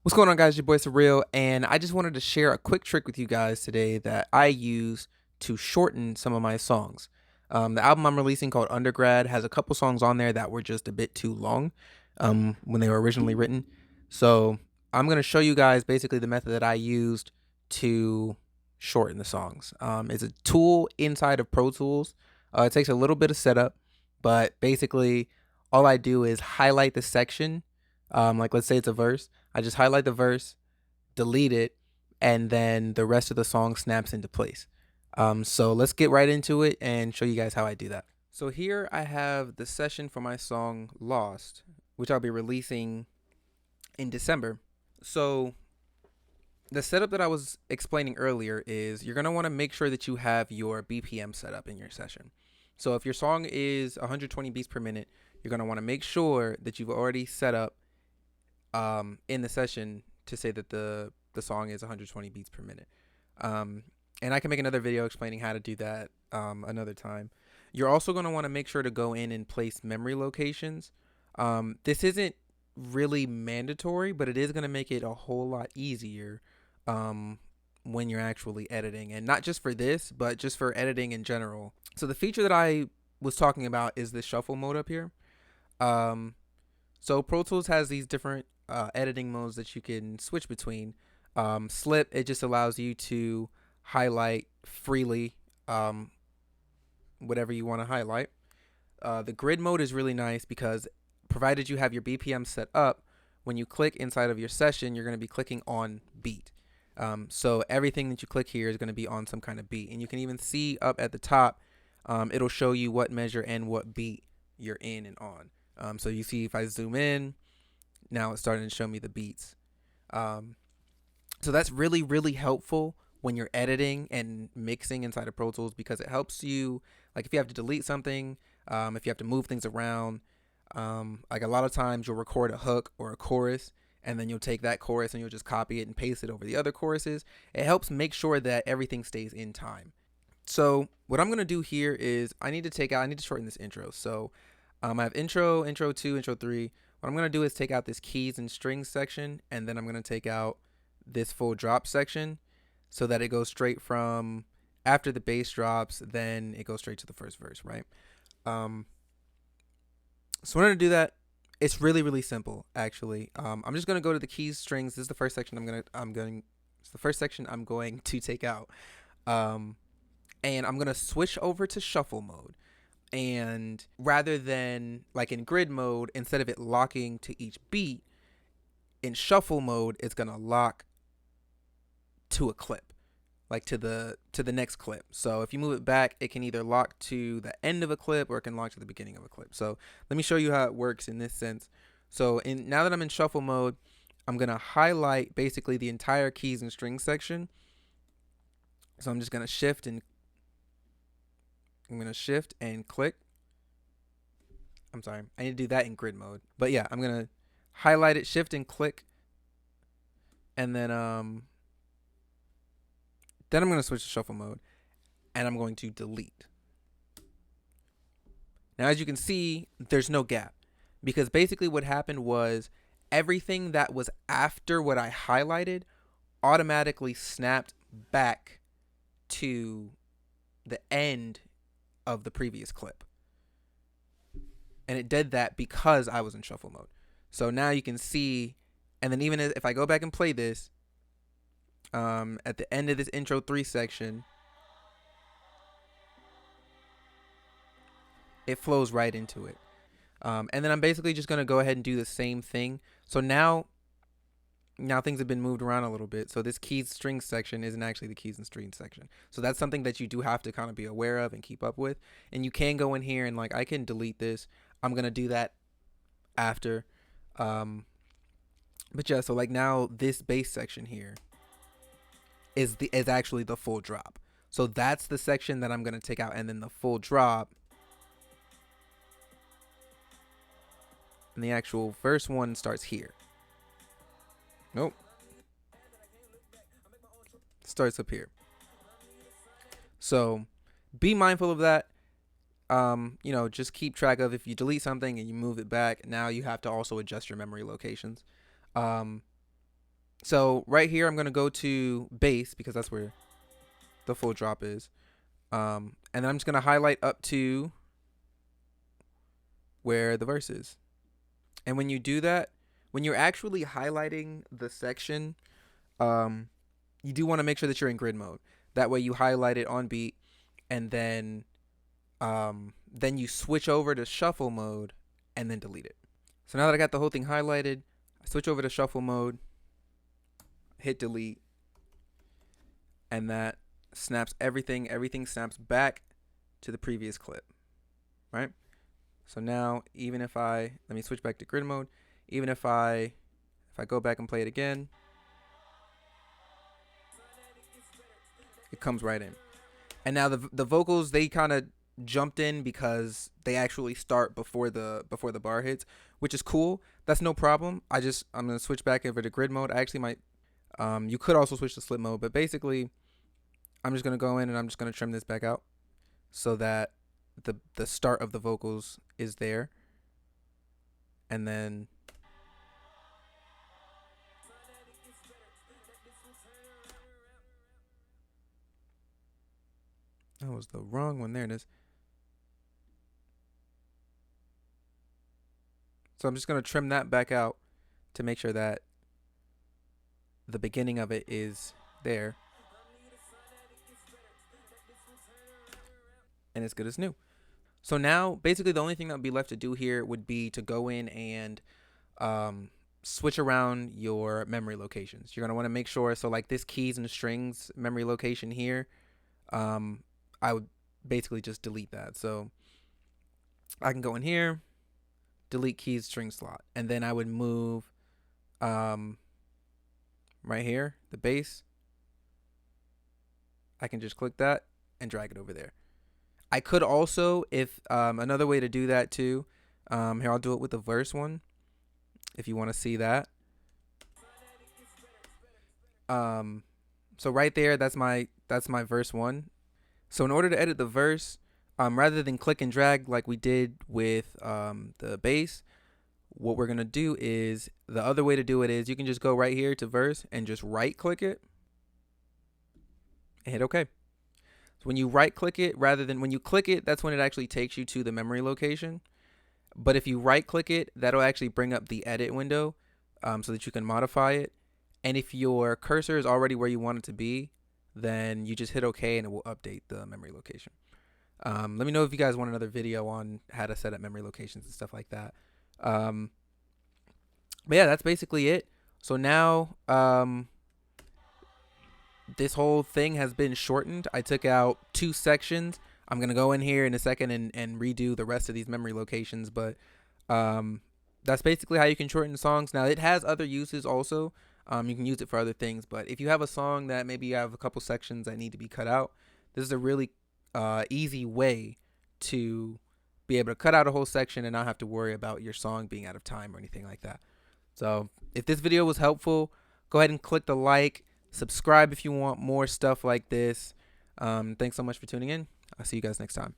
What's going on, guys? Your boy Surreal, and I just wanted to share a quick trick with you guys today that I use to shorten some of my songs. The album I'm releasing called Undergrad has a couple songs on there that were just a bit too long when they were originally written. So I'm going to show you guys basically the method that I used to shorten the songs. It's a tool inside of Pro Tools. It takes a little bit of setup, but basically all I do is highlight the section. Like let's say it's a verse. I just highlight the verse, delete it, and then the rest of the song snaps into place. So let's get right into it and show you guys how I do that. So here I have the session for my song Lost, which I'll be releasing in December. So the setup that I was explaining earlier is you're going to want to make sure that you have your BPM set up in your session. So if your song is 120 beats per minute, you're going to want to make sure that you've already set up in the session to say that the song is 120 beats per minute. And I can make another video explaining how to do that another time. You're also going to want to make sure to go in and place memory locations. This isn't really mandatory, but it is going to make it a whole lot easier when you're actually editing. And not just for this, but just for editing in general. So the feature that I was talking about is this shuffle mode up here. So Pro Tools has these different editing modes that you can switch between. Slip, it just allows you to highlight freely whatever you want to highlight. The grid mode is really nice because provided you have your BPM set up, when you click inside of your session, you're going to be clicking on beat. So everything that you click here is going to be on some kind of beat. And you can even see up at the top, it'll show you what measure and what beat you're in and on. So you see if I zoom in, now it's starting to show me the beats. So that's really, really helpful when you're editing and mixing inside of Pro Tools because it helps you, like if you have to delete something, if you have to move things around, like a lot of times you'll record a hook or a chorus and then you'll take that chorus and you'll just copy it and paste it over the other choruses. It helps make sure that everything stays in time. So what I'm going to do here is I need to shorten this intro. So I have intro 2, intro 3. What I'm going to do is take out this keys and strings section, and then I'm going to take out this full drop section so that it goes straight from after the bass drops, then it goes straight to the first verse, right? So in order to do that, it's really, really simple, actually. I'm just going to go to the keys, strings. This is the first section it's the first section I'm going to take out. And I'm going to switch over to shuffle mode. And rather than like in grid mode, instead of it locking to each beat, in shuffle mode, it's going to lock to a clip, like to the next clip. So if you move it back, it can either lock to the end of a clip or it can lock to the beginning of a clip. So let me show you how it works in this sense. So now that I'm in shuffle mode, I'm going to highlight basically the entire keys and strings section. So I'm just going to shift and click. I'm sorry, I need to do that in grid mode. But yeah, I'm going to highlight it, shift and click. And then I'm going to switch to shuffle mode and I'm going to delete. Now, as you can see, there's no gap because basically what happened was everything that was after what I highlighted automatically snapped back to the end of the previous clip. And it did that because I was in shuffle mode. So now you can see, and then even if I go back and play this, at the end of this intro 3 section, it flows right into it. And then I'm basically just going to go ahead and do the same thing. So now things have been moved around a little bit. So this keys strings section isn't actually the keys and strings section. So that's something that you do have to kind of be aware of and keep up with. And you can go in here and like I can delete this. I'm going to do that after. But yeah, so like now this bass section here is actually the full drop. So that's the section that I'm going to take out, and then the full drop and the actual verse one starts here. Nope. Starts up here. So be mindful of that. Just keep track of if you delete something and you move it back, now you have to also adjust your memory locations. So right here, I'm going to go to bass because that's where the full drop is. And then I'm just going to highlight up to where the verse is. And when you do that, when you're actually highlighting the section, you do want to make sure that you're in grid mode. That way you highlight it on beat, and then you switch over to shuffle mode and then delete it. So now that I got the whole thing highlighted, I switch over to shuffle mode, hit delete, and that snaps everything. Everything snaps back to the previous clip, right? So now, even if let me switch back to grid mode. Even if I go back and play it again, it comes right in. And now the vocals, they kind of jumped in because they actually start before the bar hits, which is cool. That's no problem. I'm gonna switch back over to grid mode. I actually might. You could also switch to slip mode, but basically, I'm just gonna go in and I'm just gonna trim this back out so that the start of the vocals is there, and then that was the wrong one. There it is. So I'm just going to trim that back out to make sure that the beginning of it is there. And it's good as new. So now, basically, the only thing that would be left to do here would be to go in and switch around your memory locations. You're going to want to make sure, so like this keys and strings memory location here, I would basically just delete that. So I can go in here, delete keys string slot, and then I would move right here, the bass. I can just click that and drag it over there. I could also, if another way to do that too, here I'll do it with the verse one, if you want to see that. So right there, that's my verse one. So in order to edit the verse, rather than click and drag like we did with the bass, what we're gonna do is, the other way to do it is you can just go right here to verse and just right click it and hit OK. So when you right click it, rather than when you click it, that's when it actually takes you to the memory location. But if you right click it, that'll actually bring up the edit window so that you can modify it. And if your cursor is already where you want it to be, then you just hit OK and it will update the memory location. Let me know if you guys want another video on how to set up memory locations and stuff like that. But yeah, that's basically it. So now this whole thing has been shortened. I took out 2 sections. I'm going to go in here in a second and redo the rest of these memory locations. But that's basically how you can shorten songs. Now, it has other uses also. You can use it for other things. But if you have a song that maybe you have a couple sections that need to be cut out, this is a really easy way to be able to cut out a whole section and not have to worry about your song being out of time or anything like that. So if this video was helpful, go ahead and click the like, subscribe if you want more stuff like this. Thanks so much for tuning in. I'll see you guys next time.